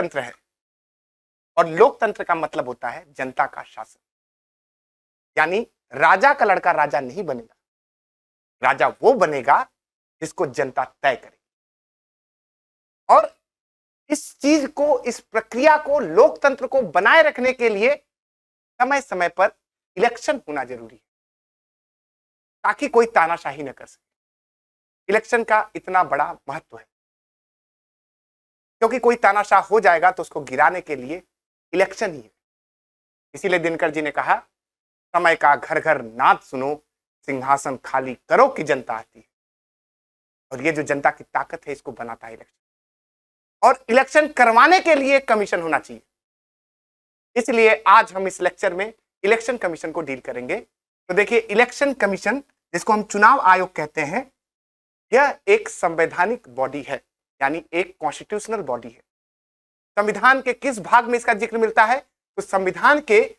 लोकतंत्र है, और लोकतंत्र का मतलब होता है जनता का शासन। यानी राजा का लड़का राजा नहीं बनेगा, राजा वो बनेगा जिसको जनता तय करेगी। और इस चीज को, इस प्रक्रिया को, लोकतंत्र को बनाए रखने के लिए समय समय पर इलेक्शन होना जरूरी है, ताकि कोई तानाशाही न कर सके। इलेक्शन का इतना बड़ा महत्व है, क्योंकि कोई तानाशाह हो जाएगा तो उसको गिराने के लिए इलेक्शन ही है। इसीलिए दिनकर जी ने कहा, समय का घर घर नाद सुनो, सिंहासन खाली करो कि जनता आती है। और ये जो जनता की ताकत है, इसको बनाता है इलेक्शन। और इलेक्शन करवाने के लिए एक कमीशन होना चाहिए। इसलिए आज हम इस लेक्चर में इलेक्शन कमीशन को डील करेंगे। तो देखिए, इलेक्शन कमीशन, जिसको हम चुनाव आयोग कहते हैं, यह एक संवैधानिक बॉडी है, यानी एक कॉन्स्टिट्यूशनल बॉडी है। संविधान के किस भाग में इसका जिक्र मिलता है? तो संविधान के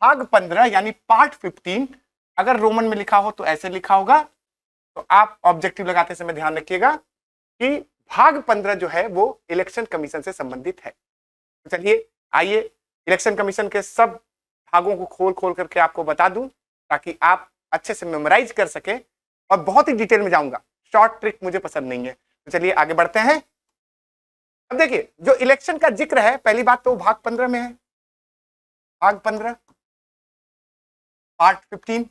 भाग 15 यानी पार्ट 15, अगर रोमन में लिखा हो तो ऐसे लिखा होगा, तो आप ऑब्जेक्टिव लगाते समय ध्यान रखिएगा कि भाग 15 जो है वो इलेक्शन कमीशन से संबंधित है। तो चलिए आइए इलेक्शन कमीशन के सब भागों को खोल खोल करके आपको बता दूं, ताकि आप अच्छे से मेमोराइज कर सके। और बहुत ही डिटेल में जाऊंगा, शॉर्ट ट्रिक मुझे पसंद नहीं है। तो चलिए आगे बढ़ते हैं। अब देखिए, जो इलेक्शन का जिक्र है, पहली बात तो भाग 15 में है, भाग 15 पार्ट 15।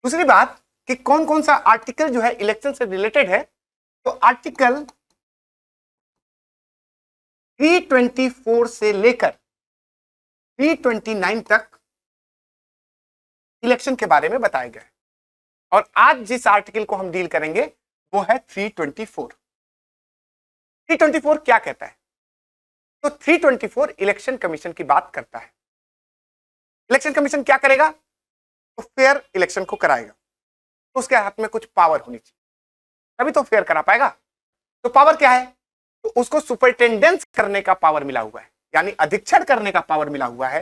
दूसरी बात कि कौन कौन सा आर्टिकल जो है इलेक्शन से रिलेटेड है, तो आर्टिकल 324 से लेकर 329 तक इलेक्शन के बारे में बताए गए। और आज जिस आर्टिकल को हम डील करेंगे वो है 324। 324 क्या कहता है? तो 324 इलेक्शन कमीशन की बात करता है। इलेक्शन कमीशन क्या करेगा? तो फेयर इलेक्शन को कराएगा। तो उसके हाथ में कुछ पावर होनी चाहिए, तभी तो फेयर करा पाएगा। तो पावर क्या है? तो उसको सुपरिटेंडेंस करने का पावर मिला हुआ है, यानी अधीक्षण करने का पावर मिला हुआ है,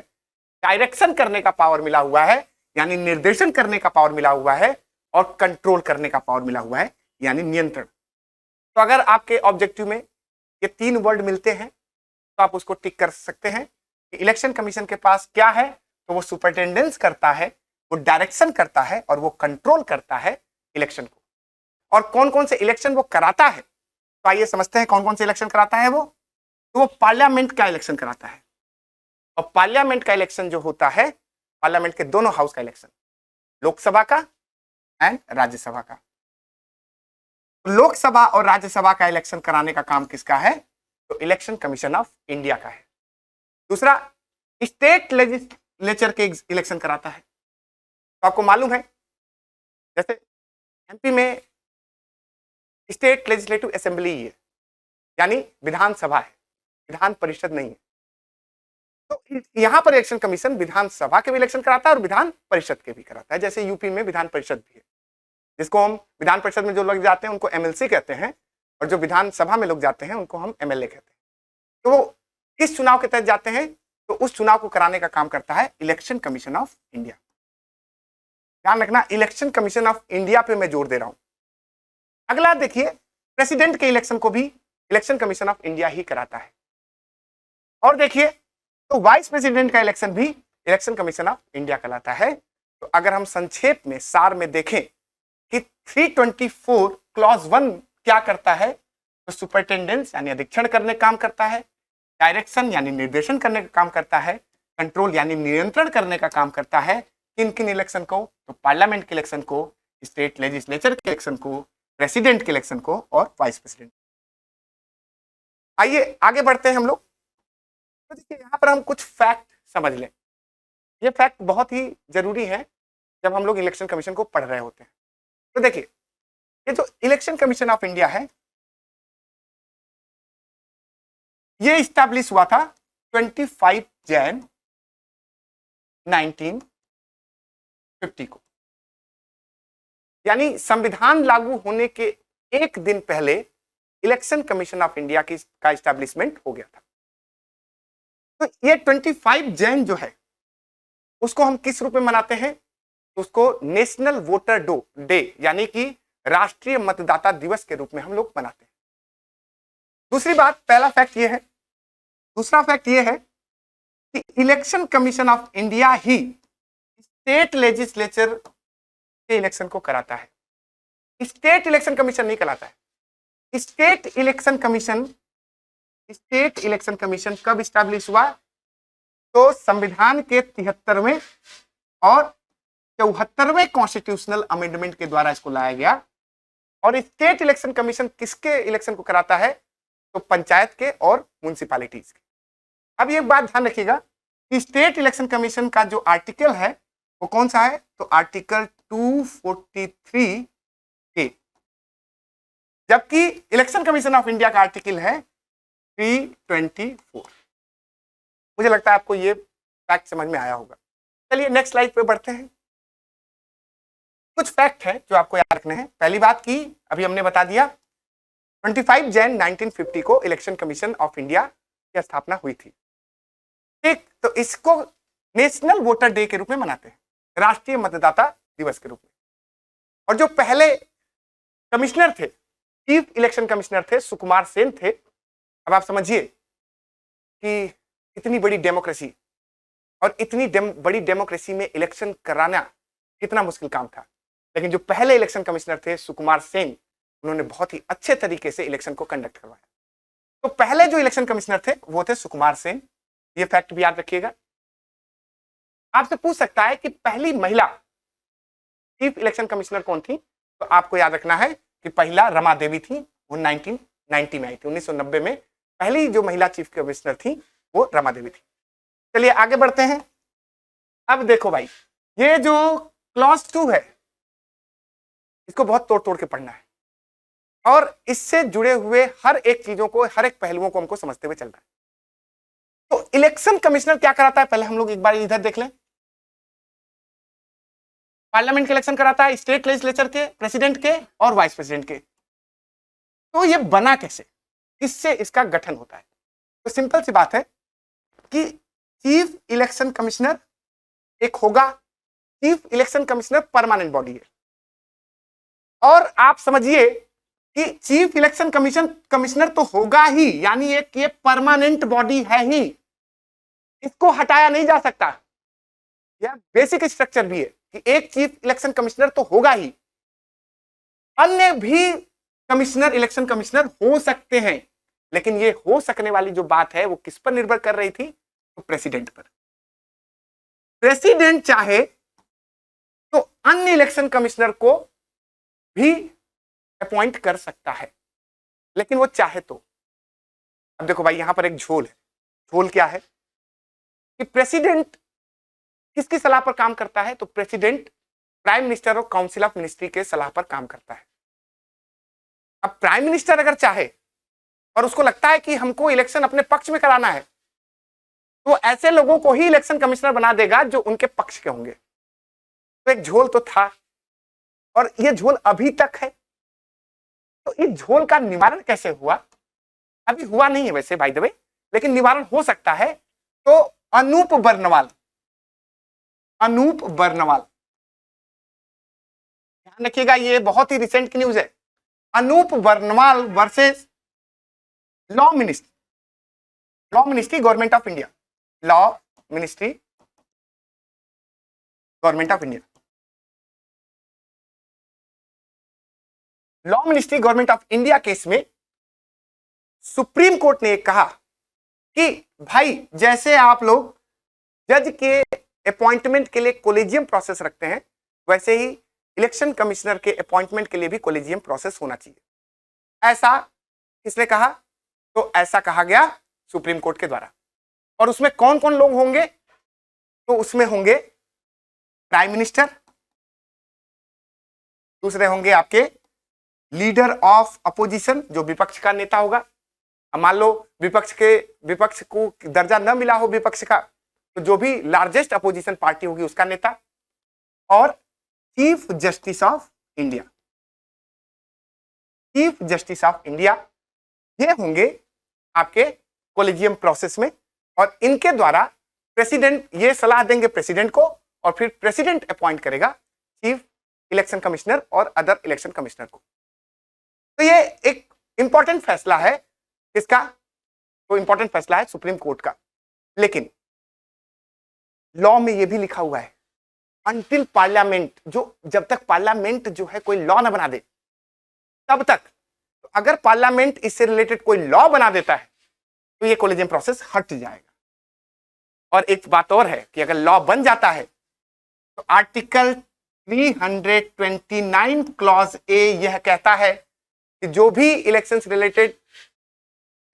डायरेक्शन करने का पावर मिला हुआ है, यानी निर्देशन करने का पावर मिला हुआ है, और कंट्रोल करने का पावर मिला हुआ है, यानी नियंत्रण। तो अगर आपके ऑब्जेक्टिव में ये तीन वर्ड मिलते हैं तो आप उसको टिक कर सकते हैं कि इलेक्शन कमीशन के पास क्या है। तो वो सुपरिटेंडेंस करता है, वो डायरेक्शन करता है, और वो कंट्रोल करता है इलेक्शन को। और कौन कौन से इलेक्शन वो कराता है, तो आइए समझते हैं कौन कौन से इलेक्शन कराता है वो। तो वो पार्लियामेंट का इलेक्शन कराता है। और पार्लियामेंट का इलेक्शन जो होता है, पार्लियामेंट के दोनों हाउस का इलेक्शन, लोकसभा का एंड राज्यसभा का। लोकसभा और राज्यसभा का इलेक्शन कराने का काम किसका है? तो इलेक्शन कमीशन ऑफ इंडिया का है। दूसरा, स्टेट लेजिस्लेचर के इलेक्शन कराता है। तो आपको मालूम है, जैसे एमपी में स्टेट लेजिस्लेटिव असेंबली है, यानी विधानसभा है, विधान परिषद नहीं है। तो यहां पर इलेक्शन कमीशन विधानसभा के भी इलेक्शन कराता है और विधान परिषद के भी कराता है। जैसे यूपी में विधान परिषद भी है, जिसको हम विधान परिषद में जो लोग जाते हैं उनको एमएलसी कहते हैं, और जो विधानसभा में लोग जाते हैं उनको हम एमएलए कहते हैं। तो वो किस चुनाव के तहत जाते हैं? तो उस चुनाव को कराने का काम करता है इलेक्शन कमीशन ऑफ इंडिया। ध्यान रखना, इलेक्शन कमीशन ऑफ इंडिया पे मैं जोर दे रहा हूं। अगला देखिए, प्रेसिडेंट के इलेक्शन को भी इलेक्शन कमीशन ऑफ इंडिया ही कराता है। और देखिए, तो वाइस प्रेसिडेंट का इलेक्शन भी इलेक्शन कमीशन ऑफ इंडिया कराता है। तो अगर हम संक्षेप में, सार में देखें कि 324 क्लॉज 1 क्या करता है, तो सुपरिटेंडेंस यानी अधीक्षण करने का काम करता है, डायरेक्शन यानी निर्देशन करने का काम करता है, कंट्रोल यानी नियंत्रण करने का काम करता है। किन किन इलेक्शन को? तो पार्लियामेंट के इलेक्शन को, स्टेट लेजिस्लेचर के इलेक्शन को, प्रेसिडेंट के इलेक्शन को, और वाइस प्रेसिडेंट। आइए आगे बढ़ते हैं हम लोग। तो देखिए, यहां पर हम कुछ फैक्ट समझ लें। ये फैक्ट बहुत ही जरूरी है जब हम लोग इलेक्शन कमीशन को पढ़ रहे होते हैं। तो देखिए, ये जो इलेक्शन कमीशन ऑफ इंडिया है, ये इस्टेब्लिश हुआ था 25 जैन 1950 को, यानी संविधान लागू होने के एक दिन पहले इलेक्शन कमीशन ऑफ इंडिया का इस्टेब्लिशमेंट हो गया था। तो ये 25 जैन जो है, उसको हम किस रूप में मनाते हैं? उसको नेशनल वोटर डे यानी कि राष्ट्रीय मतदाता दिवस के रूप में हम लोग मनाते हैं। दूसरी बात, पहला फैक्ट ये है दूसरा फैक्ट ये है कि election commission of India he state legislature के इलेक्शन को कराता है, स्टेट इलेक्शन कमीशन नहीं कराता है। स्टेट इलेक्शन कमीशन कब स्टैब्लिश हुआ? तो संविधान के 73वें और 74वें कॉन्स्टिट्यूशनल अमेंडमेंट के द्वारा इसको लाया गया। और स्टेट इलेक्शन कमीशन किसके इलेक्शन को कराता है? तो पंचायत के और म्युनिसिपैलिटीज के। अब ये बात ध्यान रखिएगा कि स्टेट इलेक्शन कमीशन का जो आर्टिकल है वो कौन सा है? तो आर्टिकल 243 ए, जबकि इलेक्शन कमीशन ऑफ इंडिया का आर्टिकल है 324। मुझे लगता है आपको ये फैक्ट समझ में आया होगा। चलिए नेक्स्ट स्लाइड पे बढ़ते हैं। कुछ फैक्ट है जो आपको याद रखने हैं। पहली बात की अभी हमने बता दिया 25 जनवरी 1950 को इलेक्शन कमीशन ऑफ इंडिया की स्थापना हुई थी। ठीक, तो इसको नेशनल वोटर डे के रूप में मनाते हैं, राष्ट्रीय मतदाता दिवस के रूप में। और जो पहले कमिश्नर थे, चीफ इलेक्शन कमिश्नर थे, सुकुमार सेन थे। अब आप समझिए कि इतनी बड़ी डेमोक्रेसी और इतनी बड़ी डेमोक्रेसी में इलेक्शन कराना कितना मुश्किल काम था, लेकिन जो पहले इलेक्शन कमिश्नर थे सुकुमार सेन, उन्होंने बहुत ही अच्छे तरीके से इलेक्शन को कंडक्ट करवाया। तो पहले जो इलेक्शन कमिश्नर थे वो थे सुकुमार सेन। ये फैक्ट भी याद रखिएगा। आपसे पूछ सकता है कि पहली महिला चीफ इलेक्शन कमिश्नर कौन थी? तो आपको याद रखना है कि पहला रमा देवी थी, वो 1990 में आई थी। 1990 में पहली जो महिला चीफ कमिश्नर थी वो रमा देवी थी। चलिए आगे बढ़ते हैं। अब देखो भाई, ये जो क्लॉज 2 है इसको बहुत तोड़ तोड़ के पढ़ना है और इससे जुड़े हुए हर एक चीजों को, हर एक पहलुओं को हमको समझते हुए चलना है। तो इलेक्शन कमिश्नर क्या कराता है? पहले हम लोग एक बार इधर देख लें। पार्लियामेंट के इलेक्शन कराता है, स्टेट लेजिस्लेचर के, प्रेसिडेंट के और वाइस प्रेसिडेंट के। तो ये बना कैसे, किससे इसका गठन होता है? तो सिंपल सी बात है कि चीफ इलेक्शन कमिश्नर एक होगा। Chief election commissioner permanent body है और आप समझिए कि चीफ इलेक्शन कमिश्नर तो होगा ही, यानी एक ये परमानेंट बॉडी है ही, इसको हटाया नहीं जा सकता। यह बेसिक स्ट्रक्चर भी है कि एक चीफ इलेक्शन कमिश्नर तो होगा ही, अन्य भी कमिश्नर इलेक्शन कमिश्नर हो सकते हैं, लेकिन ये हो सकने वाली जो बात है वो किस पर निर्भर कर रही थी? तो प्रेसिडेंट पर। प्रेसिडेंट चाहे तो अन्य इलेक्शन कमिश्नर को भी अपॉइंट कर सकता है, लेकिन वो चाहे तो। अब देखो भाई, यहां पर एक झोल है। झोल क्या है कि प्रेसिडेंट किसकी सलाह पर काम करता है? तो प्रेसिडेंट प्राइम मिनिस्टर और काउंसिल ऑफ मिनिस्ट्री के सलाह पर काम करता है। अब प्राइम मिनिस्टर अगर चाहे और उसको लगता है कि हमको इलेक्शन अपने पक्ष में कराना है, तो ऐसे लोगों को ही इलेक्शन कमिश्नर बना देगा जो उनके पक्ष के होंगे। तो एक झोल तो था और ये झोल अभी तक है। तो इस झोल का निवारण कैसे हुआ? अभी हुआ नहीं है वैसे बाय द वे, लेकिन निवारण हो सकता है। तो अनूप बर्नवाल, ध्यान रखिएगा, ये बहुत ही रिसेंट की न्यूज है। Anoop Barnwal versus law ministry government of India. Law ministry government of India. Law ministry government of India case में सुप्रीम कोर्ट ने कहा कि भाई जैसे आप लोग जज के अपॉइंटमेंट के लिए कोलेजियम प्रोसेस रखते हैं, वैसे ही इलेक्शन कमिश्नर के अपॉइंटमेंट के लिए भी कोलेजियम प्रोसेस होना चाहिए। ऐसा किसने कहा? तो ऐसा कहा गया सुप्रीम कोर्ट के द्वारा। और उसमें कौन कौन लोग होंगे? तो उसमें होंगे प्राइम मिनिस्टर, दूसरे होंगे आपके लीडर ऑफ अपोजिशन, जो विपक्ष का नेता होगा। मान लो विपक्ष को दर्जा न मिला हो विपक्ष का, तो जो भी लार्जेस्ट अपोजिशन पार्टी होगी उसका नेता, और chief justice of India. Chief justice of India ये होंगे आपके कोलेजियम प्रोसेस में, और इनके द्वारा प्रेसिडेंट ये सलाह देंगे प्रेसिडेंट को, और फिर प्रेसिडेंट अपॉइंट करेगा चीफ इलेक्शन कमिश्नर और अदर इलेक्शन कमिश्नर को। तो ये एक इंपॉर्टेंट फैसला है किसका? तो इंपॉर्टेंट फैसला है सुप्रीम कोर्ट का। लेकिन लॉ में यह भी लिखा हुआ है अंटिल पार्लियामेंट, जो जब तक पार्लियामेंट जो है कोई लॉ ना बना दे तब तक, तो अगर पार्लियामेंट इससे रिलेटेड कोई लॉ बना देता है तो ये कोलिजियम प्रोसेस हट जाएगा। और एक बात और है कि अगर लॉ बन जाता है तो आर्टिकल 329 क्लॉज ए यह कहता है कि जो भी इलेक्शन से रिलेटेड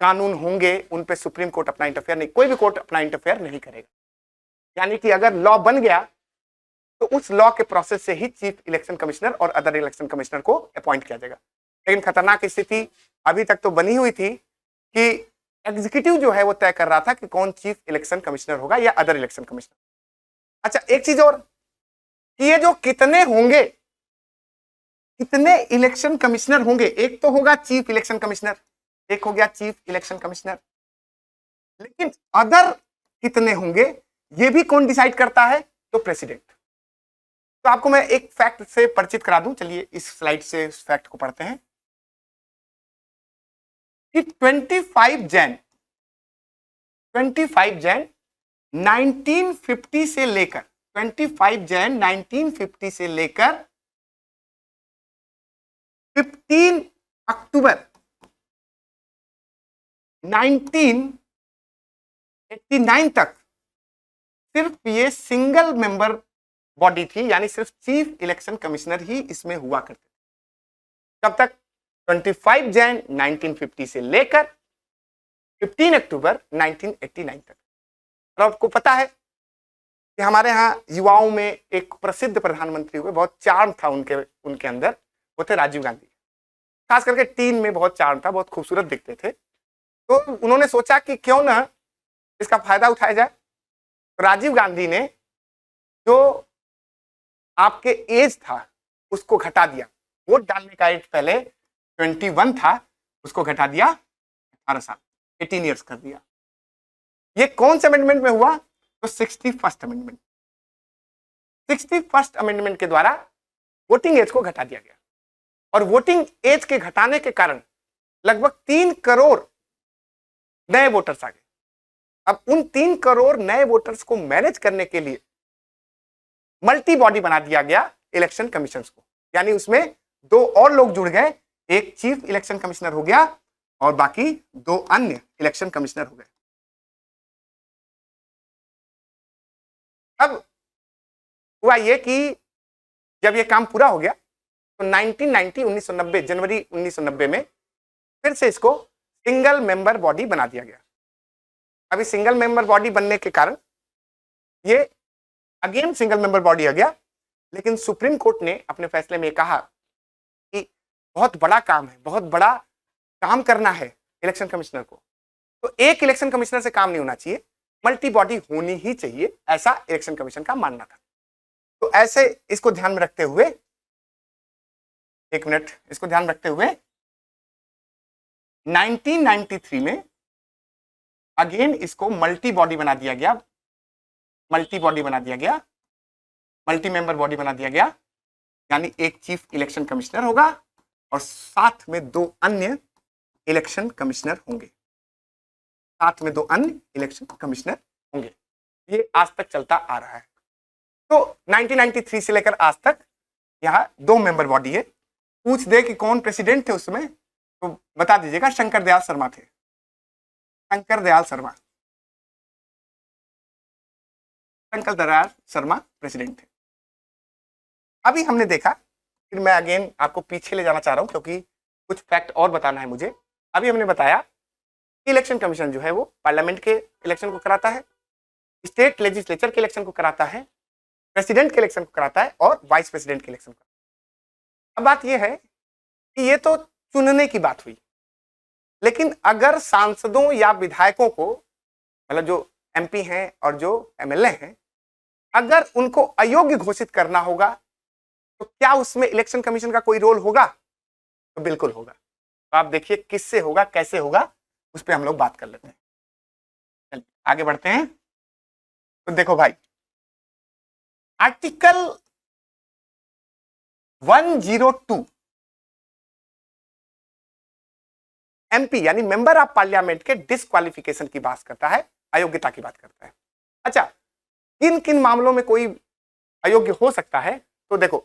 कानून होंगे उन पे सुप्रीम कोर्ट अपना इंटरफेयर नहीं, कोई भी कोर्ट अपना इंटरफेयर नहीं करेगा। यानी कि अगर लॉ बन गया तो उस लॉ के प्रोसेस से ही चीफ इलेक्शन कमिश्नर और अदर इलेक्शन कमिश्नर को अपॉइंट किया जाएगा। लेकिन खतरनाक स्थिति अभी तक तो बनी हुई थी कि एग्जीक्यूटिव जो है वो तय कर रहा था कि कौन चीफ इलेक्शन कमिश्नर होगा या अदर इलेक्शन कमिश्नर। अच्छा, एक चीज और कि ये जो कितने होंगे, कितने इलेक्शन कमिश्नर होंगे, एक तो होगा चीफ इलेक्शन कमिश्नर, एक हो गया चीफ इलेक्शन कमिश्नर, लेकिन अदर कितने होंगे ये भी कौन डिसाइड करता है? तो प्रेसिडेंट। तो आपको मैं एक फैक्ट से परिचित करा दूं, चलिए इस स्लाइड से इस फैक्ट को पढ़ते हैं कि 25 जैन 1950 से लेकर 25 जैन 1950 से लेकर 15 अक्टूबर 1989 तक सिर्फ ये सिंगल मेंबर बॉडी थी, यानी सिर्फ चीफ इलेक्शन कमिश्नर ही इसमें हुआ करते थे। कब तक? 25 जैन 1950 से लेकर 15 अक्टूबर 1989 तक। और आपको पता है कि हमारे यहाँ युवाओं में एक प्रसिद्ध प्रधानमंत्री हुए, बहुत चार्म था उनके अंदर, वो थे राजीव गांधी। खास करके टीन में बहुत चार्म था, बहुत खूबसूरत दिखते थे। तो उन्होंने सोचा कि क्यों ना इसका फायदा उठाया जाए। तो राजीव गांधी ने जो आपके एज था उसको घटा दिया, वोट डालने का एज पहले 21 था, उसको घटा दिया 18 साल, 18 ईयर्स कर दिया। ये कौन से अमेंडमेंट में हुआ? तो 61st अमेंडमेंट। 61st अमेंडमेंट के द्वारा वोटिंग एज को घटा दिया गया और वोटिंग एज के घटाने के कारण लगभग 3 करोड़ नए वोटर्स आ गए। अब उन 3 करोड़ नए वोटर्स को मैनेज करने के लिए मल्टी बॉडी बना दिया गया इलेक्शन कमीशन को, यानी उसमें 2 और लोग जुड़ गए, एक चीफ इलेक्शन कमिश्नर हो गया और बाकी 2 अन्य इलेक्शन कमिश्नर हो गए। अब हुआ यह कि जब यह काम पूरा हो गया तो 1990 जनवरी 1990 में फिर से इसको सिंगल मेंबर बॉडी बना दिया गया। अभी सिंगल मेंबर बॉडी बनने के कारण ये अगेन सिंगल मेंबर बॉडी आ गया, लेकिन सुप्रीम कोर्ट ने अपने फैसले में कहा कि बहुत बड़ा काम है, बहुत बड़ा काम करना है इलेक्शन कमिश्नर को, तो एक इलेक्शन कमिश्नर से काम नहीं होना चाहिए, मल्टी बॉडी होनी ही चाहिए, ऐसा इलेक्शन कमीशन का मानना था। तो ऐसे इसको ध्यान में रखते हुए, एक मिनट, इसको ध्यान रखते हुए 1993 में अगेन इसको मल्टी बॉडी बना दिया गया, मल्टी बॉडी बना दिया गया, मल्टी मेंबर बॉडी बना दिया गया, यानी एक चीफ इलेक्शन कमिश्नर होगा और साथ में 2 अन्य इलेक्शन कमिश्नर होंगे, साथ में 2 अन्य इलेक्शन कमिश्नर होंगे। ये आज तक चलता आ रहा है। तो 1993 से लेकर आज तक यहां 2 मेंबर बॉडी है। पूछ दे कि कौन प्रेसिडेंट थे उसमें, तो बता दीजिएगा शंकर दयाल शर्मा थे, शंकर दयाल शर्मा, शंकर दयाल शर्मा प्रेसिडेंट थे। अभी हमने देखा, फिर मैं अगेन आपको पीछे ले जाना चाह रहा हूं क्योंकि कुछ फैक्ट और बताना है मुझे। अभी हमने बताया कि इलेक्शन कमीशन जो है वो पार्लियामेंट के इलेक्शन को कराता है, स्टेट लेजिस्लेचर के इलेक्शन को कराता है, प्रेसिडेंट के इलेक्शन को कराता है और वाइस प्रेसिडेंट के इलेक्शन को। अब बात यह है कि ये तो चुनने की बात हुई, लेकिन अगर सांसदों या विधायकों को, मतलब जो एमपी हैं और जो एमएलए हैं, अगर उनको अयोग्य घोषित करना होगा तो क्या उसमें इलेक्शन कमीशन का कोई रोल होगा? तो बिल्कुल होगा। तो आप देखिए किससे होगा, कैसे होगा, उस पर हम लोग बात कर लेते हैं। चलिए आगे बढ़ते हैं। तो देखो भाई, आर्टिकल 102 एमपी यानी मेंबर ऑफ पार्लियामेंट के डिस्क्वालिफिकेशन की बात करता है, अयोग्यता की बात करता है। अच्छा, किन किन मामलों में कोई अयोग्य हो सकता है? तो देखो,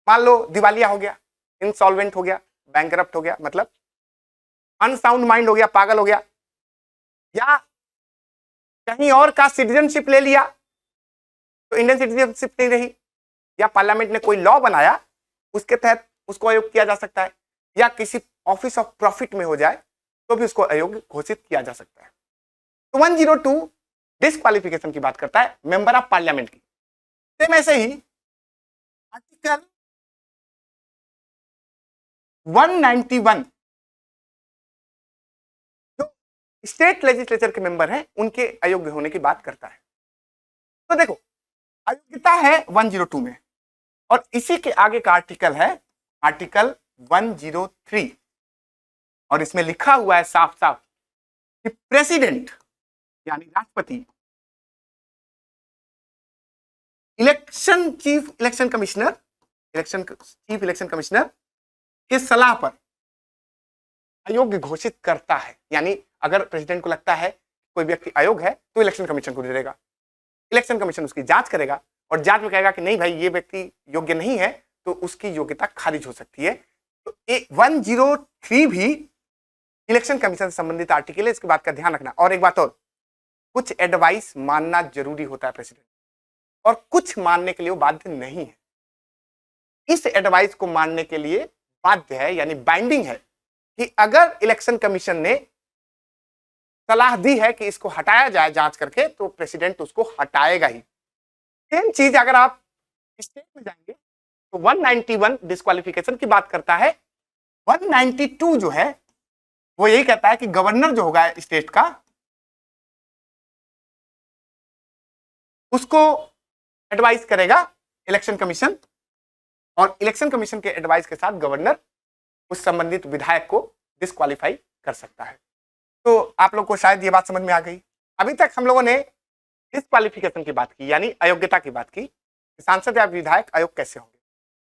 मान लो दिवालिया हो गया, इंसॉल्वेंट हो गया, बैंकरप्ट हो गया, मतलब अनसाउंड माइंड हो गया, पागल हो गया, या कहीं और का सिटीजनशिप ले लिया तो इंडियन सिटीजनशिप नहीं रही, या पार्लियामेंट ने कोई लॉ बनाया उसके तहत उसको अयोग्य किया जा सकता है, या किसी ऑफिस ऑफ प्रॉफिट में हो जाए तो भी उसको अयोग्य घोषित किया जा सकता है। तो 102 डिस्क्वालिफिकेशन की बात करता है मेंबर ऑफ पार्लियामेंट की। सेम ऐसे ही आर्टिकल 191 जो स्टेट लेजिस्लेचर के मेंबर हैं उनके अयोग्य होने की बात करता है। तो देखो, अयोग्यता है 102 में, और इसी के आगे का आर्टिकल है आर्टिकल 103, और इसमें लिखा हुआ है साफ साफ कि प्रेसिडेंट यानी राष्ट्रपति चीफ इलेक्शन कमिश्नर की सलाह पर अयोग्य घोषित करता है। यानी अगर प्रेसिडेंट को लगता है कोई व्यक्ति अयोग्य है तो इलेक्शन कमीशन को दे देगा, इलेक्शन कमीशन उसकी जांच करेगा और जांच में कहेगा कि नहीं भाई ये व्यक्ति योग्य नहीं है, तो उसकी योग्यता खारिज हो सकती है। तो 103 भी इलेक्शन कमीशन से संबंधित आर्टिकल है, इसके बात का ध्यान रखना। और एक बात और, कुछ एडवाइस मानना जरूरी होता है प्रेसिडेंट, और कुछ मानने के लिए वो बाध्य नहीं है। इस एडवाइस को मानने के लिए बाध्य है यानी बाइंडिंग है कि अगर इलेक्शन कमीशन ने सलाह दी है कि इसको हटाया जाए जांच करके, तो प्रेसिडेंट उसको हटाएगा ही। सेम चीज अगर आप स्टेट में जाएंगे तो 191 डिस्क्वालिफिकेशन की बात करता है, 192 जो है वो यही कहता है कि गवर्नर जो होगा स्टेट का उसको एडवाइस करेगा इलेक्शन कमीशन, और इलेक्शन कमीशन के एडवाइस के साथ गवर्नर उस संबंधित विधायक को डिस्क्वालीफाई कर सकता है। तो आप लोग को शायद ये बात समझ में आ गई। अभी तक हम लोगों ने डिस्क्वालिफिकेशन की बात की यानी अयोग्यता की बात की, सांसद या विधायक अयोग्य कैसे होंगे।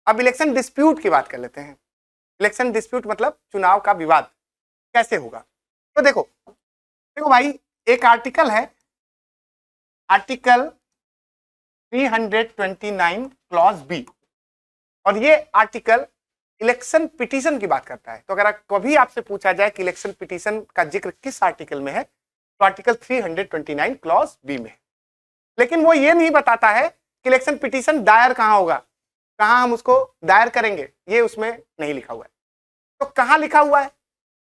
अब इलेक्शन डिस्प्यूट की बात कर लेते हैं। इलेक्शन डिस्प्यूट मतलब चुनाव का विवाद कैसे होगा। तो देखो भाई, एक आर्टिकल है आर्टिकल 329 क्लॉज बी, और ये आर्टिकल इलेक्शन पिटीशन की बात करता है। तो अगर कभी आपसे पूछा जाए कि इलेक्शन पिटीशन का जिक्र किस आर्टिकल में है, तो आर्टिकल 329 क्लॉज बी में है। लेकिन वो ये नहीं बताता है कि इलेक्शन पिटीशन दायर कहां होगा, कहां हम उसको दायर करेंगे, ये उसमें नहीं लिखा हुआ है। तो कहां लिखा हुआ है?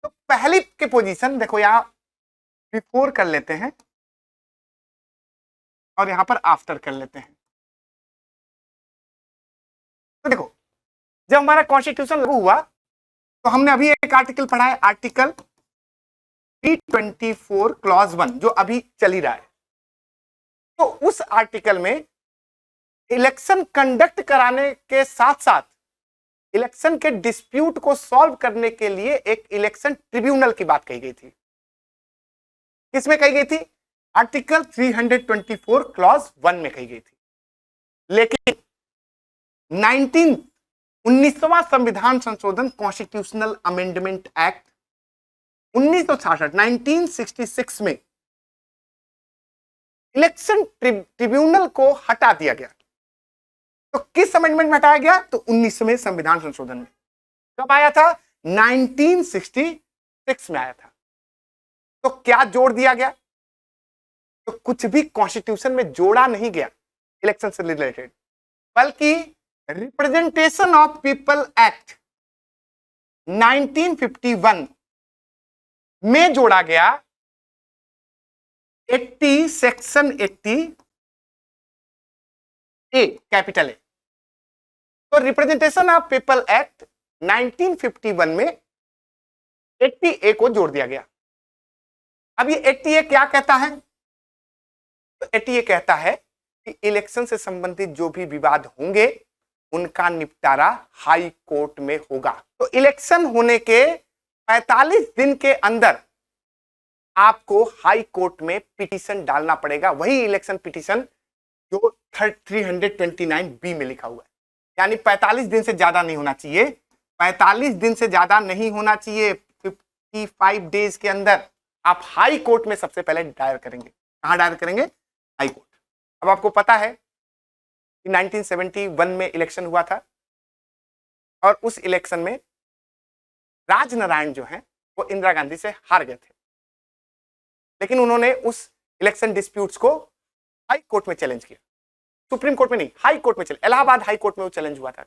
तो पहली के पोजीशन देखो, यहां बिफोर कर लेते हैं और यहां पर आफ्टर कर लेते हैं। तो देखो, जब हमारा कॉन्स्टिट्यूशन लागू हुआ तो हमने अभी एक आर्टिकल पढ़ा है, आर्टिकल 324 क्लॉज 1 जो अभी चल ही रहा है। तो उस आर्टिकल में इलेक्शन कंडक्ट कराने के साथ साथ इलेक्शन के डिस्प्यूट को सॉल्व करने के लिए एक इलेक्शन ट्रिब्यूनल की बात कही गई थी। किसमें कही गई थी? आर्टिकल 324 क्लॉज 1 में कही गई थी। लेकिन 19वां संविधान संशोधन कॉन्स्टिट्यूशनल अमेंडमेंट एक्ट 1966 1966 में इलेक्शन ट्रिब्यूनल को हटा दिया गया। तो किस अमेंडमेंट में हटाया गया? तो 19वें संविधान संशोधन में। कब आया था? 1966 में आया था। तो क्या जोड़ दिया गया? तो कुछ भी कॉन्स्टिट्यूशन में जोड़ा नहीं गया इलेक्शन से रिलेटेड, बल्कि रिप्रेजेंटेशन ऑफ पीपल एक्ट 1951 में जोड़ा गया 80 सेक्शन 80 ए कैपिटल ए। तो रिप्रेजेंटेशन ऑफ पीपल एक्ट 1951 में 80 ए को जोड़ दिया गया। अब ये 80 ए क्या कहता है? तो 80 ए कहता है कि इलेक्शन से संबंधित जो भी विवाद होंगे उनका निपटारा हाई कोर्ट में होगा। तो इलेक्शन होने के 45 दिन के अंदर आपको हाई कोर्ट में पिटीशन डालना पड़ेगा, वही इलेक्शन पिटीशन जो 329 बी में लिखा हुआ है। यानी 45 दिन से ज्यादा नहीं होना चाहिए, 45 दिन से ज्यादा नहीं होना चाहिए, 45 डेज के अंदर आप हाई कोर्ट में सबसे पहले दायर करेंगे। कहां दायर करेंगे? High court. अब आपको पता है कि 1971 में इलेक्शन हुआ था और उस इलेक्शन में राजनारायण जो है वो इंदिरा गांधी से हार गए थे, लेकिन उन्होंने उस इलेक्शन डिस्प्यूट्स को हाई कोर्ट में चैलेंज किया। सुप्रीम कोर्ट में नहीं, हाई कोर्ट में चैलेंज, इलाहाबाद हाई कोर्ट में वो चैलेंज हुआ था।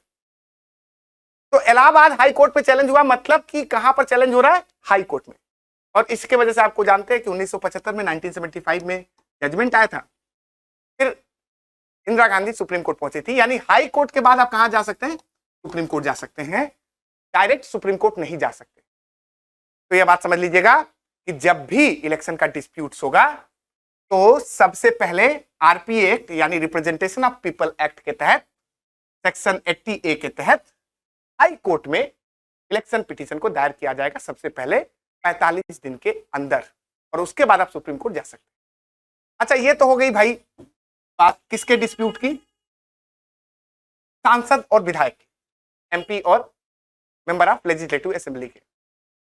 तो इलाहाबाद हाई कोर्ट में चैलेंज हुआ, मतलब कि कहां पर चैलेंज हो रहा है? हाई कोर्ट में। और इसके वजह से आपको जानते हैं कि 1975 में 1975 में जजमेंट आया था। फिर इंदिरा गांधी सुप्रीम कोर्ट पहुंची थी, यानी हाई कोर्ट के बाद आप कहां जा सकते हैं? सुप्रीम कोर्ट जा सकते हैं, डायरेक्ट सुप्रीम कोर्ट नहीं जा सकते। तो यह बात समझ लीजिएगा कि जब भी इलेक्शन का डिस्प्यूट्स होगा तो सबसे पहले आरपी एक्ट यानी रिप्रेजेंटेशन ऑफ पीपल एक्ट के तहत सेक्शन 80A के तहत हाई कोर्ट में इलेक्शन पिटीशन को दायर किया जाएगा सबसे पहले 45 दिन के अंदर, और उसके बाद आप सुप्रीम कोर्ट जा सकते हैं। अच्छा, ये तो हो गई भाई बात किसके डिस्प्यूट की? सांसद और विधायक की, एमपी और मेंबर ऑफ लेजिस्लेटिव असेंबली के।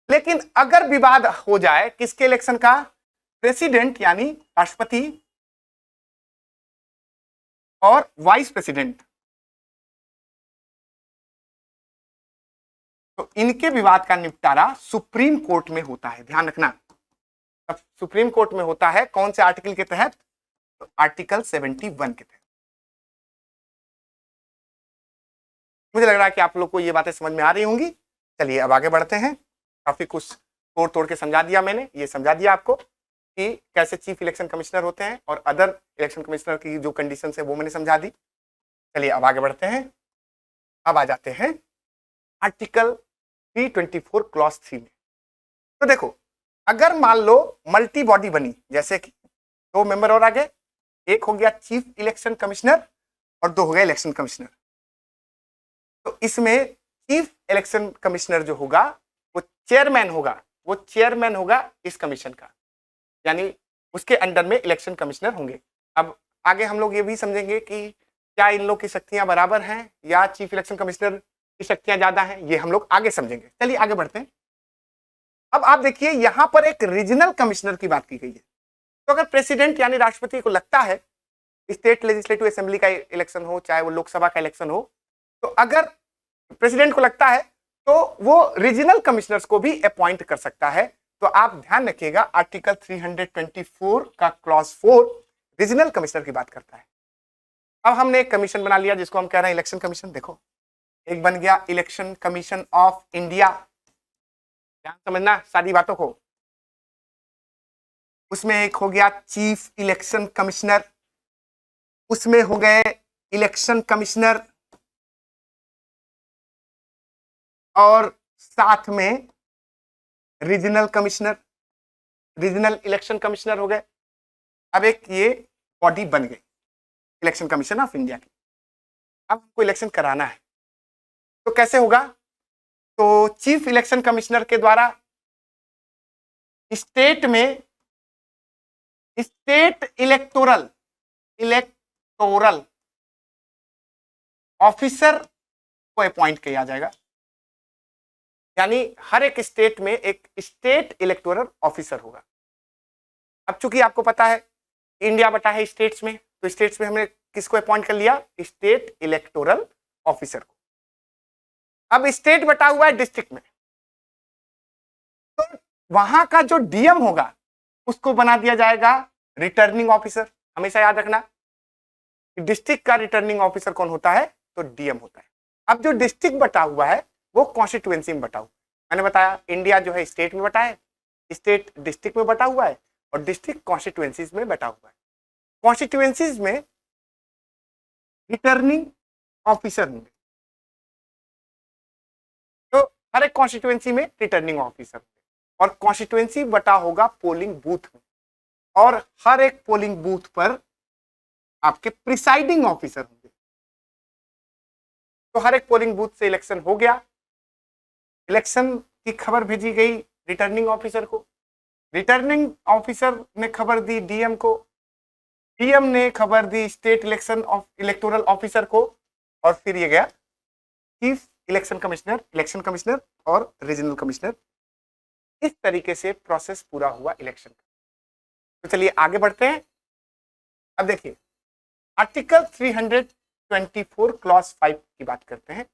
लेकिन अगर विवाद हो जाए किसके इलेक्शन का? प्रेसिडेंट यानी राष्ट्रपति और वाइस प्रेसिडेंट, तो इनके विवाद का निपटारा सुप्रीम कोर्ट में होता है। ध्यान रखना, अब सुप्रीम कोर्ट में होता है कौन से आर्टिकल के तहत? तो आर्टिकल 71 के तहत। मुझे लग रहा है कि आप लोग को ये बातें समझ में आ रही होंगी। चलिए अब आगे बढ़ते हैं। काफी कुछ तोड़ तोड़ के समझा दिया मैंने, ये समझा दिया आपको कि कैसे चीफ इलेक्शन कमिश्नर होते हैं और अदर इलेक्शन कमिश्नर की जो कंडीशन है वो मैंने समझा दी। चलिए अब आगे बढ़ते हैं। अब आ जाते हैं आर्टिकल 324 क्लॉज 3 में। तो देखो, अगर मान लो मल्टी बॉडी बनी, जैसे कि 2 मेंबर और आगे, एक हो गया चीफ इलेक्शन कमिश्नर और 2 हो गया इलेक्शन कमिश्नर, तो इसमें चीफ इलेक्शन कमिश्नर जो होगा वो चेयरमैन होगा, वो चेयरमैन होगा इस कमीशन का, यानी उसके अंडर में इलेक्शन कमिश्नर होंगे। अब आगे हम लोग ये भी समझेंगे कि क्या इन लोग की शक्तियां बराबर हैं या चीफ इलेक्शन कमिश्नर की शक्तियां ज्यादा हैं, ये हम लोग आगे समझेंगे। चलिए आगे बढ़ते हैं। अब आप देखिए यहां पर एक रीजनल कमिश्नर की बात की गई है। तो अगर प्रेसिडेंट यानी राष्ट्रपति को लगता है स्टेट लेजिस्लेटिव असेंबली का इलेक्शन हो चाहे वो लोकसभा का इलेक्शन हो, तो अगर प्रेसिडेंट को लगता है तो वो रीजनल कमिश्नर्स को भी अपॉइंट कर सकता है। तो आप ध्यान रखिएगा आर्टिकल 324 का क्लॉज 4 रीजनल कमिश्नर की बात करता है। अब हमने एक कमीशन बना लिया जिसको हम कह रहे हैं इलेक्शन कमीशन। देखो, एक बन गया इलेक्शन कमीशन ऑफ इंडिया, ध्यान समझना सारी बातों को। उसमें एक हो गया चीफ इलेक्शन कमिश्नर, उसमें हो गए इलेक्शन कमिश्नर और साथ में regional commissioner, regional election commissioner हो गए। अब एक ये बॉडी बन गई इलेक्शन कमीशन ऑफ इंडिया की। अब हमको इलेक्शन कराना है तो कैसे होगा? तो चीफ इलेक्शन कमिश्नर के द्वारा स्टेट में स्टेट इलेक्टोरल ऑफिसर को अपॉइंट किया जाएगा, यानी हर एक स्टेट में एक स्टेट इलेक्टोरल ऑफिसर होगा। अब चूंकि आपको पता है इंडिया बटा है स्टेट्स में, तो स्टेट्स में हमने किसको अपॉइंट कर लिया? स्टेट इलेक्टोरल ऑफिसर को। अब स्टेट बटा हुआ है डिस्ट्रिक्ट में, तो वहां का जो डीएम होगा उसको बना दिया जाएगा रिटर्निंग ऑफिसर। हमेशा याद रखना डिस्ट्रिक्ट का रिटर्निंग ऑफिसर कौन होता है? तो डीएम होता है। अब जो डिस्ट्रिक्ट बटा हुआ है वो कॉन्स्टिट्यूएंसी में बटा हुआ है। मैंने बताया इंडिया जो है स्टेट में बटा है, स्टेट डिस्ट्रिक्ट में बटा हुआ है और डिस्ट्रिक्ट कॉन्स्टिट्यूएंसीज में बटा हुआ है। कॉन्स्टिट्यूएंसीज में रिटर्निंग ऑफिसर होंगे, तो हर एक कॉन्स्टिट्यूएंसी में रिटर्निंग ऑफिसर, और कॉन्स्टिट्यूएंसी बटा होगा पोलिंग बूथ में, और हर एक पोलिंग बूथ पर आपके प्रिसाइडिंग ऑफिसर होंगे। तो हर एक पोलिंग बूथ से इलेक्शन हो गया, इलेक्शन की खबर भेजी गई रिटर्निंग ऑफिसर को, रिटर्निंग ऑफिसर ने खबर दी डीएम को, डीएम ने खबर दी स्टेट इलेक्टोरल ऑफिसर को, और फिर ये गया चीफ इलेक्शन कमिश्नर और रीजनल कमिश्नर इस तरीके से प्रोसेस पूरा हुआ इलेक्शन का। तो चलिए आगे बढ़ते हैं। अब देखिए आर्टिकल 324 क्लॉज 5 की बात करते हैं।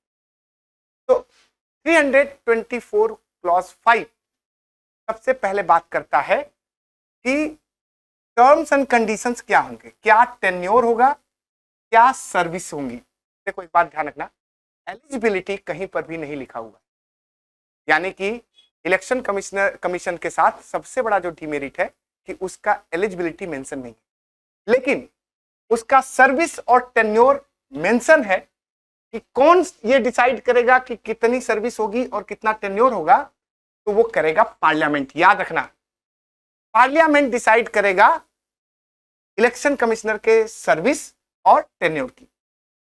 तो 324 क्लॉज 5 सबसे पहले बात करता है कि टर्म्स एंड कंडीशंस क्या होंगे, क्या टेन्योर होगा, क्या सर्विस होंगी। देखो एक बात ध्यान रखना, एलिजिबिलिटी कहीं पर भी नहीं लिखा हुआ, यानी कि इलेक्शन कमीशन के साथ सबसे बड़ा जो डिमेरिट है कि उसका एलिजिबिलिटी मेंशन नहीं है, लेकिन उसका सर्विस और टेन्योर मेंशन है कि कौन ये डिसाइड करेगा कि कितनी सर्विस होगी और कितना टेन्योर होगा, तो वो करेगा पार्लियामेंट। याद रखना, पार्लियामेंट डिसाइड करेगा इलेक्शन कमिश्नर के सर्विस और टेन्योर की।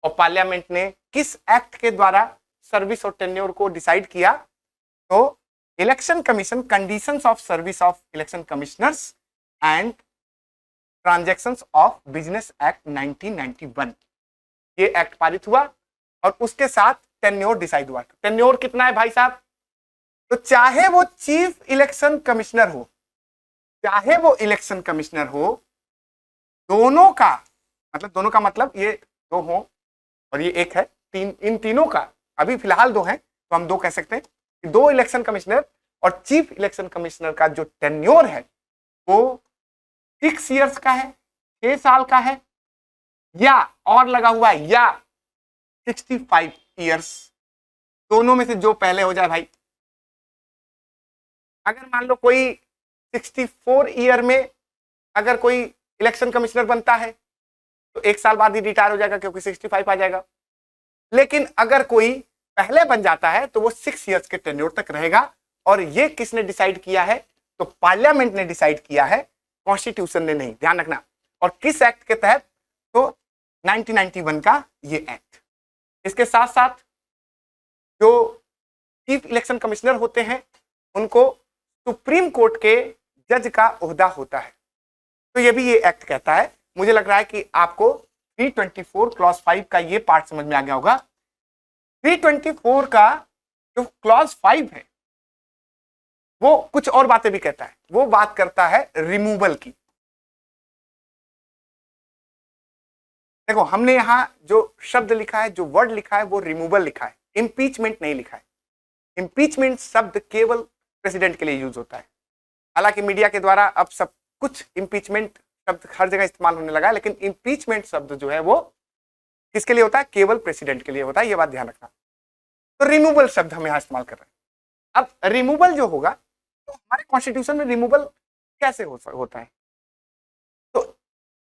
और पार्लियामेंट ने किस एक्ट के द्वारा सर्विस और टेन्योर को डिसाइड किया, तो election commission conditions of service of election commissioners and transactions of business act 1991, ये एक्ट पारित हुआ और उसके साथ टेन्योर डिसाइड हुआ। टेन्योर कितना है भाई साहब, तो चाहे वो चीफ इलेक्शन कमिश्नर हो, चाहे वो इलेक्शन कमिश्नर हो, दोनों का मतलब ये दो हो और ये एक है, इन तीनों का अभी फिलहाल दो हैं, तो हम दो कह सकते हैं कि दो इलेक्शन कमिश्नर और चीफ इलेक्शन कमिश्नर का जो टेन्योर है वो 6 इयर्स का है, 6 साल का है, या और लगा हुआ है, या 65 इयर्स, दोनों में से जो पहले हो जाए भाई। अगर मान लो कोई 64 ईयर में अगर कोई इलेक्शन कमिश्नर बनता है तो 1 साल बाद ही रिटायर हो जाएगा क्योंकि 65 आ जाएगा, लेकिन अगर कोई पहले बन जाता है तो वो 6 इयर्स के टेन्योर तक रहेगा। और ये किसने डिसाइड किया है, तो पार्लियामेंट ने डिसाइड किया है, कॉन्स्टिट्यूशन ने नहीं, ध्यान रखना। और किस एक्ट के तहत, तो 1991 का ये एक्ट। इसके साथ साथ जो चीफ इलेक्शन कमिश्नर होते हैं उनको सुप्रीम कोर्ट के जज का ओहदा होता है, तो ये भी ये एक्ट कहता है। मुझे लग रहा है कि आपको 324 क्लॉज 5 का ये पार्ट समझ में आ गया होगा। 324 का जो क्लॉज 5 है वो कुछ और बातें भी कहता है, वो बात करता है रिमूवल की। देखो हमने यहां जो शब्द लिखा है, जो वर्ड लिखा है, वो रिमूवल लिखा है, इंपीचमेंट नहीं लिखा है। इंपीचमेंट शब्द केवल प्रेसिडेंट के लिए यूज होता है। हालांकि मीडिया के द्वारा अब सब कुछ इंपीचमेंट शब्द हर जगह इस्तेमाल होने लगा है, लेकिन इंपीचमेंट शब्द जो है वो किसके लिए होता है, केवल प्रेसिडेंट के लिए होता है, ये बात ध्यान रखना। तो रिमूवल शब्द हम यहां इस्तेमाल कर रहे हैं। अब रिमूवल जो होगा, तो हमारे कॉन्स्टिट्यूशन में रिमूवल कैसे होता है, तो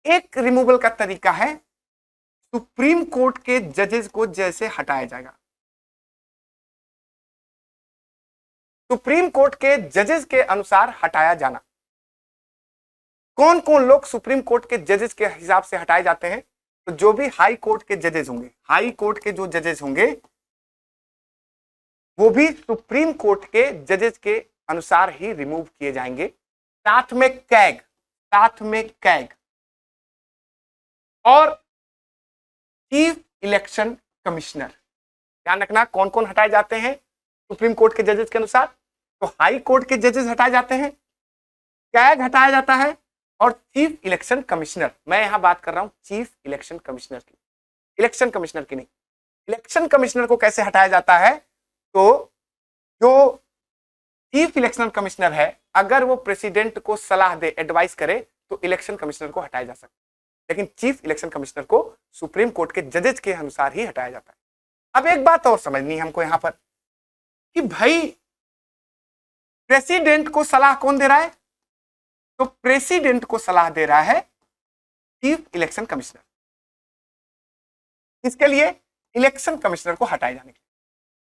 एक रिमूवल का तरीका है सुप्रीम कोर्ट के जजेस को जैसे हटाया जाएगा। सुप्रीम कोर्ट के जजेस के अनुसार हटाया जाना। कौन कौन लोग सुप्रीम कोर्ट के जजेस के हिसाब से हटाए जाते हैं, तो जो भी हाई कोर्ट के जजेस होंगे, हाई कोर्ट के जो जजेस होंगे वो भी सुप्रीम कोर्ट के जजेस के अनुसार ही रिमूव किए जाएंगे। साथ में कैग और चीफ इलेक्शन कमिश्नर। ध्यान रखना कौन कौन हटाए जाते हैं सुप्रीम कोर्ट के जजेस के अनुसार, तो हाई कोर्ट के जजेस हटाए जाते हैं, कैग हटाया जाता है और चीफ इलेक्शन कमिश्नर। मैं यहां बात कर रहा हूं चीफ इलेक्शन कमिश्नर की, इलेक्शन कमिश्नर की नहीं। इलेक्शन कमिश्नर को कैसे हटाया जाता है, तो जो चीफ इलेक्शन कमिश्नर है अगर वो प्रेसिडेंट को सलाह दे, एडवाइस करे, तो इलेक्शन कमिश्नर को हटाया जा सकता है, लेकिन चीफ इलेक्शन कमिश्नर को सुप्रीम कोर्ट के जजेस के अनुसार ही हटाया जाता है। अब एक बात और समझनी है हमको यहां पर कि भाई प्रेसिडेंट को सलाह कौन दे रहा है, तो प्रेसिडेंट को सलाह दे रहा है चीफ इलेक्शन कमिश्नर। इसके लिए इलेक्शन कमिश्नर को हटाए जाने के लिए।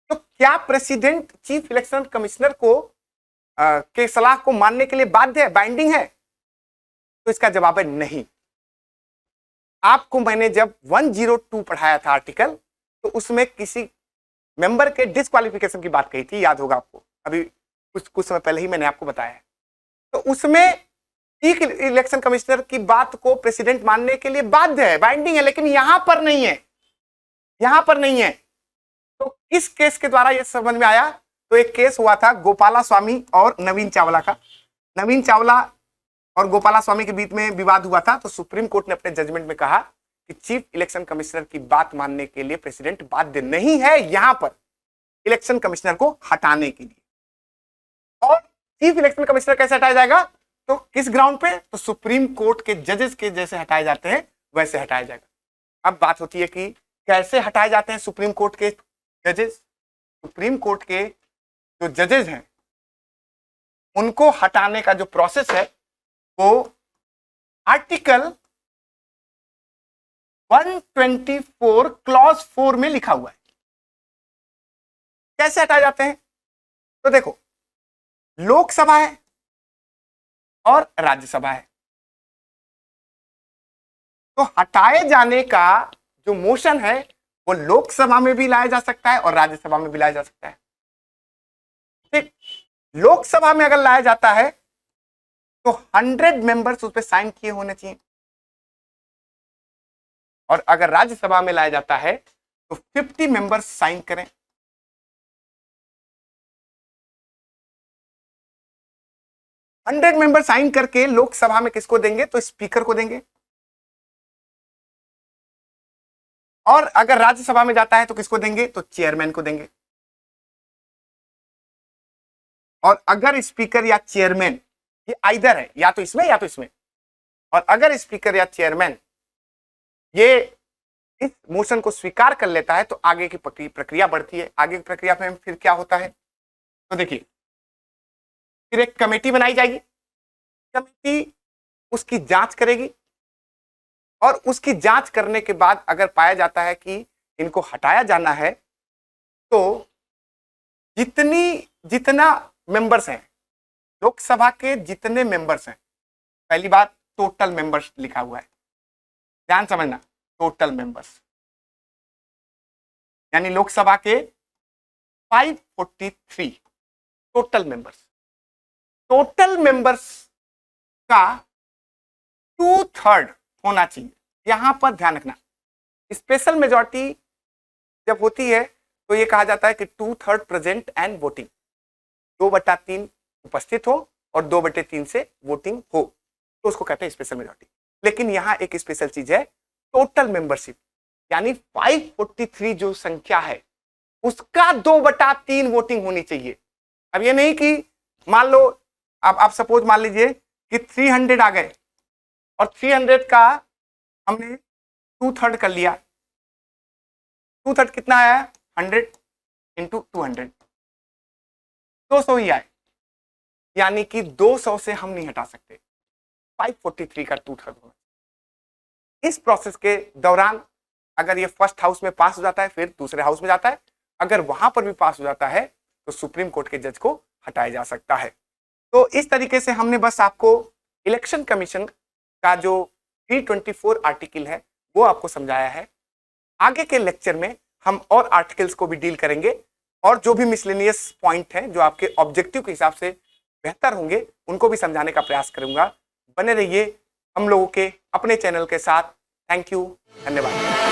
तो क्या प्रेसिडेंट चीफ इलेक्शन कमिश्नर को के सलाह को मानने के लिए बाध्य है, बाइंडिंग है, तो इसका जवाब है नहीं। आपको मैंने जब 102 पढ़ाया था आर्टिकल, तो उसमें किसी मेंबर के डिस्क्वालिफिकेशन की बात कही थी, याद होगा आपको, अभी कुछ समय पहले ही मैंने आपको बताया है। तो उसमें चीफ इलेक्शन कमिश्नर की बात को प्रेसिडेंट मानने के लिए बाध्य है, बाइंडिंग है, लेकिन यहां पर नहीं है, यहां पर नहीं है। तो किस केस के द्वारा यह समझ में आया, तो एक केस हुआ था गोपाला स्वामी और नवीन चावला का। नवीन चावला और गोपाला स्वामी के बीच में विवाद हुआ था, तो सुप्रीम कोर्ट ने अपने जजमेंट में कहा कि चीफ इलेक्शन कमिश्नर की बात मानने के लिए प्रेसिडेंट बाध्य नहीं है यहां पर इलेक्शन कमिश्नर को हटाने के लिए। और चीफ इलेक्शन कमिश्नर कैसे हटाया जाएगा, तो किस ग्राउंड पे, तो सुप्रीम कोर्ट के जजेस के जैसे हटाए जाते हैं वैसे हटाया जाएगा। अब बात होती है कि कैसे हटाए जाते हैं सुप्रीम कोर्ट के जजेस। सुप्रीम कोर्ट के जो जजेस हैं उनको हटाने का जो प्रोसेस है वो आर्टिकल 124 क्लॉज 4 में लिखा हुआ है। कैसे हटाए जाते हैं, तो देखो लोकसभा है और राज्यसभा है, तो हटाए जाने का जो मोशन है वो लोकसभा में भी लाया जा सकता है और राज्यसभा में भी लाया जा सकता है। ठीक, लोकसभा में अगर लाया जाता है तो 100 मेंबर्स उस पर साइन किए होने चाहिए, और अगर राज्यसभा में लाया जाता है तो 50 मेंबर्स साइन करें। हंड्रेड मेंबर साइन करके लोकसभा में किसको देंगे, तो स्पीकर को देंगे, और अगर राज्यसभा में जाता है तो किसको देंगे, तो चेयरमैन को देंगे। और अगर स्पीकर या चेयरमैन, ये आइदर है, या तो इसमें या तो इसमें, और अगर स्पीकर या चेयरमैन ये इस मोशन को स्वीकार कर लेता है तो आगे की प्रक्रिया बढ़ती है। आगे की प्रक्रिया में फिर क्या होता है, तो देखिए फिर एक कमेटी बनाई जाएगी। कमेटी उसकी जांच करेगी, और उसकी जांच करने के बाद अगर पाया जाता है कि इनको हटाया जाना है तो जितना मेंबर्स हैं, लोकसभा के जितने मेंबर्स हैं, पहली बात टोटल मेंबर्स लिखा हुआ है, ध्यान समझना, टोटल मेंबर्स यानी लोकसभा के 543 टोटल मेंबर्स। टोटल मेंबर्स का 2/3 होना चाहिए। यहां पर ध्यान रखना, स्पेशल मेजॉरिटी जब होती है तो ये कहा जाता है कि 2/3 प्रेजेंट एंड वोटिंग, 2/3 उपस्थित हो और 2/3 से वोटिंग हो, तो उसको कहते हैं स्पेशल मेजॉरिटी। लेकिन यहां एक स्पेशल चीज है, टोटल मेंबरशिप, यानी 543 जो संख्या है उसका 2/3 वोटिंग होनी चाहिए। अब ये नहीं कि मान लो आप सपोज मान लीजिए कि 300 आ गए और 300 का हमने 2/3 कर लिया, 2/3 कितना आया, 100 इंटू 200, 200 ही आए, यानी कि 200 से हम नहीं हटा सकते, 543 का 2/3 होना। इस प्रोसेस के दौरान अगर ये फर्स्ट हाउस में पास हो जाता है फिर दूसरे हाउस में जाता है, अगर वहां पर भी पास हो जाता है तो सुप्रीम कोर्ट के जज को हटाया जा सकता है। तो इस तरीके से हमने बस आपको इलेक्शन कमीशन का जो 324 आर्टिकल है वो आपको समझाया है। आगे के लेक्चर में हम और आर्टिकल्स को भी डील करेंगे, और जो भी मिसलेनियस पॉइंट हैं जो आपके ऑब्जेक्टिव के हिसाब से बेहतर होंगे उनको भी समझाने का प्रयास करूंगा। बने रहिए हम लोगों के अपने चैनल के साथ। थैंक यू, धन्यवाद।